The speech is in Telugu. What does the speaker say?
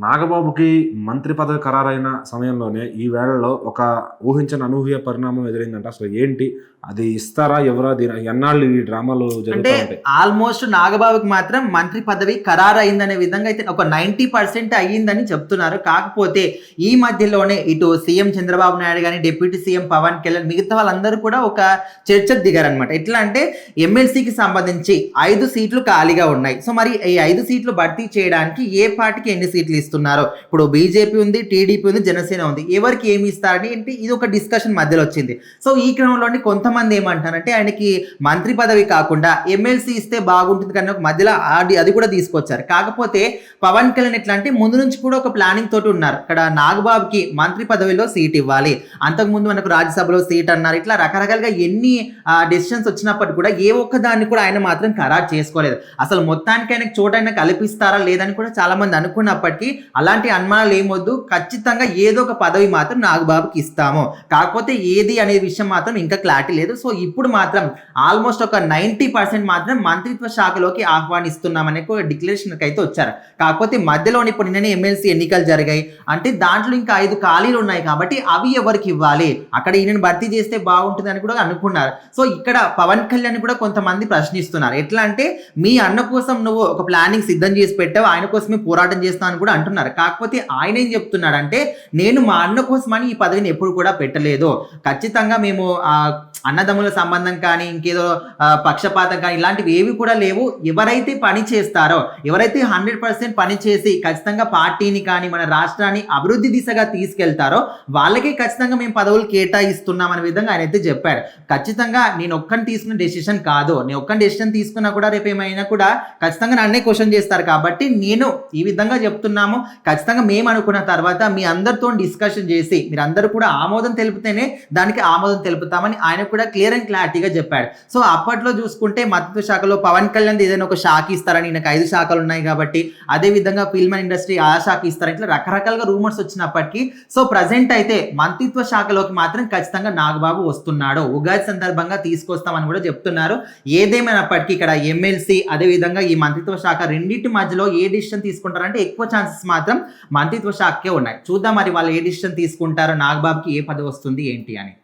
నాగబాబుకి మంత్రి పదవి ఖరారైన సమయంలోనే ఈ వేళలో ఒక ఊహించని అనూహ్య పరిణామం ఎదురైందంట. అసలు ఏంటి అది, ఇస్తారా ఎవరా, ఎన్నాళ్ళు ఈ డ్రామాలు జరుగుతూ అంటే ఉంటాయి? ఆల్మోస్ట్ నాగబాబుకి మాత్రం మంత్రి పదవి ఖరారు అయిందనే విధంగా అయితే ఒక 90% అయ్యిందని చెప్తున్నారు. కాకపోతే ఈ మధ్యలోనే ఇటు సీఎం చంద్రబాబు నాయుడు కానీ, డిప్యూటీ సీఎం పవన్ కళ్యాణ్, మిగతా వాళ్ళందరూ కూడా ఒక చర్చకు దిగారనమాట. ఎట్లా అంటే ఎమ్మెల్సీకి సంబంధించి 5 సీట్లు ఖాళీగా ఉన్నాయి. సో మరి ఈ 5 సీట్లు భర్తీ చేయడానికి ఏ పార్టీకి ఎన్ని సీట్లు ఇస్తున్నారు? ఇప్పుడు బీజేపీ ఉంది, టీడీపీ ఉంది, జనసేన ఉంది. ఎవరికి ఏమి ఇస్తారని ఏంటి ఇది ఒక డిస్కషన్ మధ్యలో వచ్చింది. సో ఈ క్రమంలోని కొంతమంది ఏమంటారంటే ఆయనకి మంత్రి పదవి కాకుండా ఎమ్మెల్సీ ఇస్తే బాగుంటుంది కానీ ఒక మధ్యలో అది కూడా తీసుకొచ్చారు. కాకపోతే పవన్ కళ్యాణ్ ఎట్లా అంటే ముందు నుంచి కూడా ఒక ప్లానింగ్ తోటి ఉన్నారు. ఇక్కడ నాగబాబుకి మంత్రి పదవిలో సీట్ ఇవ్వాలి, అంతకుముందు మనకు రాజ్యసభలో సీట్ అన్నారు. ఇట్లా రకరకాలుగా ఎన్ని డెసిషన్స్ వచ్చినప్పటికీ కూడా ఏ ఒక్క దాన్ని కూడా ఆయన మాత్రం ఖరారు చేసుకోలేదు. అసలు మొత్తానికి ఆయనకు చోట ఆయన కల్పిస్తారా లేదని కూడా చాలా మంది అనుకున్నప్పటికీ అలాంటి అనుమానాలు ఏమొద్దు, ఖచ్చితంగా ఏదో ఒక పదవి మాత్రం నాగబాబుకి ఇస్తాము. కాకపోతే ఏది అనే విషయం మాత్రం ఇంకా క్లారిటీ లేదు. సో ఇప్పుడు మాత్రం ఆల్మోస్ట్ ఒక 90% మాత్రం మంత్రిత్వ శాఖలోకి ఆహ్వానిస్తున్నామనే డిక్లరేషన్ అయితే వచ్చారు. కాకపోతే మధ్యలో ఇప్పుడు నిన్ననే ఎమ్మెల్సీ ఎన్నికలు జరిగాయి అంటే దాంట్లో ఇంకా 5 ఖాళీలు ఉన్నాయి కాబట్టి అవి ఎవరికి ఇవ్వాలి, అక్కడ ఈయనను భర్తీ చేస్తే బాగుంటుంది అని కూడా అనుకున్నారు. సో ఇక్కడ పవన్ కళ్యాణ్ కూడా కొంతమంది ప్రశ్నిస్తున్నారు. ఎట్లా అంటే మీ అన్న కోసం నువ్వు ఒక ప్లానింగ్ సిద్ధం చేసి పెట్టావు, ఆయన కోసమే పోరాటం చేస్తాను కూడా అంటున్నారు. కాకపోతే ఆయన ఏం చెప్తున్నాడంటే నేను మా అన్న కోసమని ఈ పదవిని ఎప్పుడు కూడా పెట్టలేదు, ఖచ్చితంగా మేము అన్నదమ్ముల సంబంధం కానీ ఇంకేదో పక్షపాతం కానీ ఇలాంటివి ఏవి కూడా లేవు. ఎవరైతే పని చేస్తారో, ఎవరైతే 100% పని చేసి ఖచ్చితంగా పార్టీని కానీ మన రాష్ట్రాన్ని అభివృద్ధి దిశగా తీసుకెళ్తారో వాళ్ళకే ఖచ్చితంగా మేము పదవులు కేటాయిస్తున్నాం అనే విధంగా ఆయన అయితే చెప్పాడు. ఖచ్చితంగా నేను ఒక్కని తీసుకున్న డెసిషన్ కాదు, నేను ఒక్కని డెసిషన్ తీసుకున్నా కూడా రేపు ఏమైనా కూడా ఖచ్చితంగా నన్నే క్వశ్చన్ చేస్తారు. కాబట్టి నేను ఈ విధంగా చెప్తున్నాము, ఖచ్చితంగా మేము అనుకున్న తర్వాత మీ అందరితో డిస్కషన్ చేసి మీరు అందరూ కూడా ఆమోదం తెలిపితేనే దానికి ఆమోదం తెలుపుతామని ఆయన కూడా క్లియర్ అండ్ క్లారిటీగా చెప్పాడు. సో అప్పట్లో చూసుకుంటే మంత్రిత్వ శాఖలో పవన్ కళ్యాణ్ ఏదైనా ఒక శాఖ ఇస్తారని, ఈయనకు 5 శాఖలు ఉన్నాయి కాబట్టి అదే విధంగా ఫిల్మ్ అండ్ ఇండస్ట్రీ ఆ శాఖ ఇస్తారని ఇట్లా రకరకాలుగా రూమర్స్ వచ్చినప్పటికీ సో ప్రజెంట్ అయితే మంత్రిత్వ శాఖలోకి మాత్రం ఖచ్చితంగా నాగబాబు వస్తున్నాడు, ఉగాది సందర్భంగా తీసుకొస్తామని కూడా చెప్తున్నారు. ఏదేమైనప్పటికీ ఇక్కడ ఎమ్మెల్సీ అదే విధంగా ఈ మంత్రిత్వ శాఖ రెండింటి మధ్యలో ఏ డిసిషన్ తీసుకుంటారంటే ఎక్కువ ఛాన్సెస్ మాత్రం మంత్రిత్వ శాఖకే ఉన్నాయి. చూద్దాం మరి వాళ్ళు ఏ డిసిషన్ తీసుకుంటారో, నాగబాబుకి ఏ పదవి వస్తుంది ఏంటి అని.